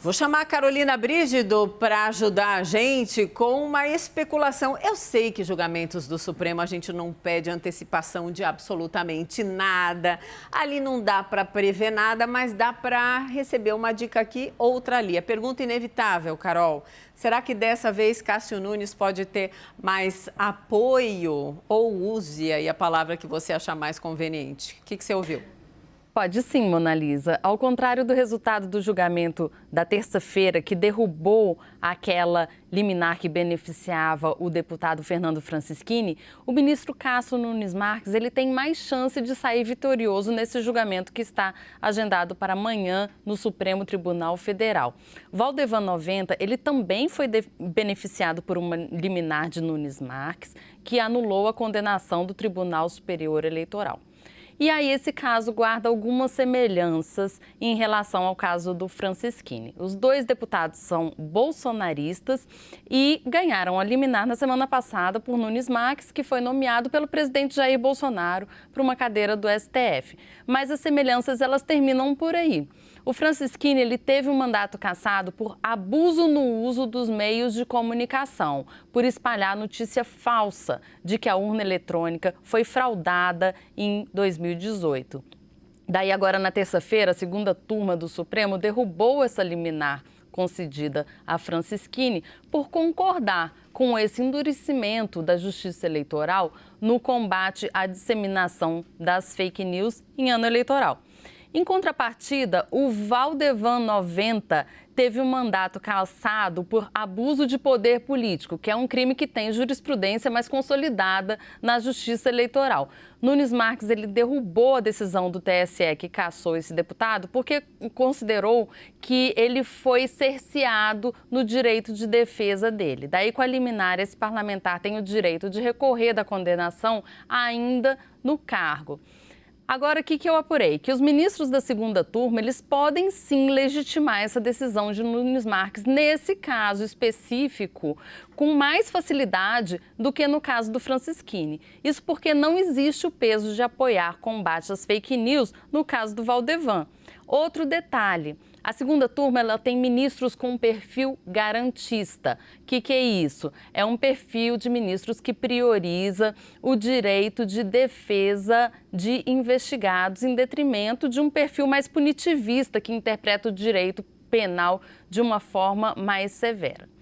Vou chamar a Carolina Brígido para ajudar a gente com uma especulação. Eu sei que julgamentos do Supremo a gente não pede antecipação de absolutamente nada. Ali não dá para prever nada, mas dá para receber uma dica aqui, outra ali. A pergunta inevitável, Carol. Será que dessa vez Cássio Nunes pode ter mais apoio? Ou use aí a palavra que você achar mais conveniente? O que você ouviu? Pode sim, Mona Lisa. Ao contrário do resultado do julgamento da terça-feira, que derrubou aquela liminar que beneficiava o deputado Fernando Francischini, o ministro Cássio Nunes Marques ele tem mais chance de sair vitorioso nesse julgamento que está agendado para amanhã no Supremo Tribunal Federal. Valdevan 90, ele também foi beneficiado por uma liminar de Nunes Marques, que anulou a condenação do Tribunal Superior Eleitoral. E aí esse caso guarda algumas semelhanças em relação ao caso do Francischini. Os dois deputados são bolsonaristas e ganharam a liminar na semana passada por Nunes Marques, que foi nomeado pelo presidente Jair Bolsonaro para uma cadeira do STF. Mas as semelhanças elas terminam por aí. O Francischini ele teve um mandato cassado por abuso no uso dos meios de comunicação, por espalhar notícia falsa de que a urna eletrônica foi fraudada em 2018. Daí agora na terça-feira, a segunda turma do Supremo derrubou essa liminar concedida a Francischini por concordar com esse endurecimento da Justiça Eleitoral no combate à disseminação das fake news em ano eleitoral. Em contrapartida, o Valdevan 90 teve um mandato cassado por abuso de poder político, que é um crime que tem jurisprudência mais consolidada na Justiça Eleitoral. Nunes Marques ele derrubou a decisão do TSE que cassou esse deputado porque considerou que ele foi cerceado no direito de defesa dele. Daí, com a liminar, esse parlamentar tem o direito de recorrer da condenação ainda no cargo. Agora, o que eu apurei? Que os ministros da segunda turma, eles podem sim legitimar essa decisão de Nunes Marques, nesse caso específico, com mais facilidade do que no caso do Francischini. Isso porque não existe o peso de apoiar combate às fake news no caso do Valdevan. Outro detalhe, a segunda turma ela tem ministros com um perfil garantista. O que é isso? É um perfil de ministros que prioriza o direito de defesa de investigados em detrimento de um perfil mais punitivista que interpreta o direito penal de uma forma mais severa.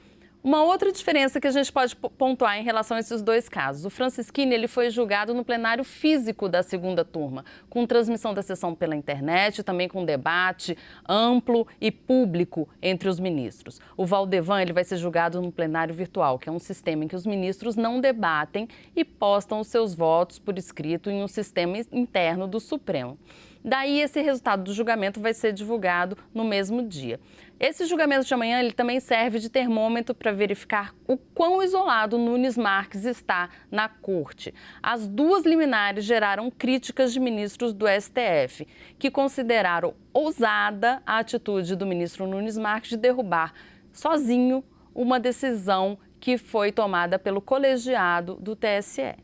Uma outra diferença que a gente pode pontuar em relação a esses dois casos. O Francischini ele foi julgado no plenário físico da segunda turma, com transmissão da sessão pela internet, também com debate amplo e público entre os ministros. O Valdevan ele vai ser julgado no plenário virtual, que é um sistema em que os ministros não debatem e postam os seus votos por escrito em um sistema interno do Supremo. Daí, esse resultado do julgamento vai ser divulgado no mesmo dia. Esse julgamento de amanhã ele também serve de termômetro para verificar o quão isolado Nunes Marques está na corte. As duas liminares geraram críticas de ministros do STF, que consideraram ousada a atitude do ministro Nunes Marques de derrubar sozinho uma decisão que foi tomada pelo colegiado do TSE.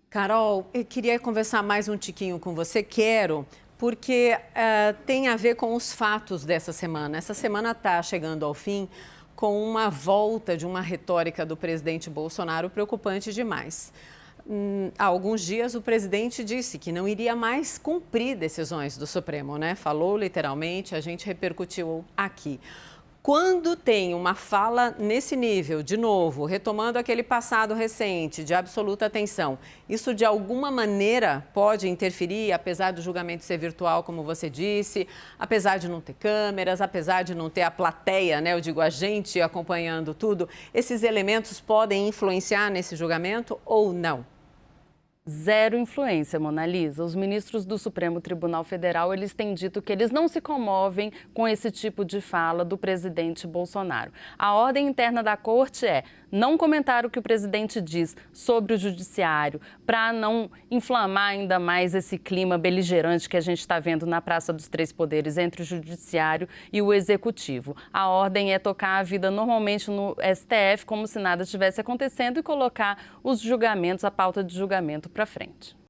Carol, eu queria conversar mais um tiquinho com você, porque tem a ver com os fatos dessa semana. Essa semana está chegando ao fim com uma volta de uma retórica do presidente Bolsonaro preocupante demais. Há alguns dias o presidente disse que não iria mais cumprir decisões do Supremo, né? Falou literalmente, a gente repercutiu aqui. Quando tem uma fala nesse nível, de novo, retomando aquele passado recente de absoluta tensão, isso de alguma maneira pode interferir, apesar do julgamento ser virtual, como você disse, apesar de não ter câmeras, apesar de não ter a plateia, né? Eu digo a gente acompanhando tudo, esses elementos podem influenciar nesse julgamento ou não? Zero influência, Mona Lisa. Os ministros do Supremo Tribunal Federal, eles têm dito que eles não se comovem com esse tipo de fala do presidente Bolsonaro. A ordem interna da corte é não comentar o que o presidente diz sobre o judiciário, para não inflamar ainda mais esse clima beligerante que a gente está vendo na Praça dos Três Poderes entre o judiciário e o executivo. A ordem é tocar a vida normalmente no STF, como se nada estivesse acontecendo, e colocar os julgamentos, a pauta de julgamento para frente.